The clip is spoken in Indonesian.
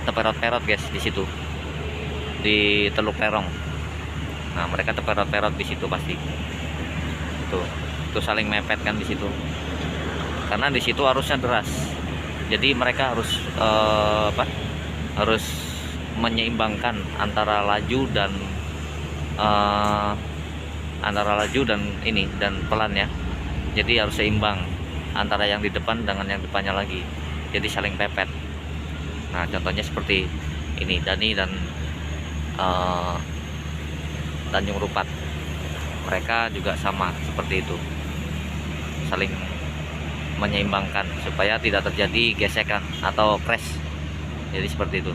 terperot-perot guys di situ, di Teluk Lerong. Nah mereka terperot-perot di situ pasti. Tuh saling mepet kan di situ, karena di situ arusnya deras. Jadi mereka harus harus menyeimbangkan antara laju dan ini dan pelan ya. Jadi harus seimbang antara yang di depan dengan yang depannya lagi. Jadi saling pepet. Nah contohnya seperti ini, Dani dan Tanjung Rupat, mereka juga sama seperti itu, saling menyeimbangkan supaya tidak terjadi gesekan atau crash. Jadi seperti itu.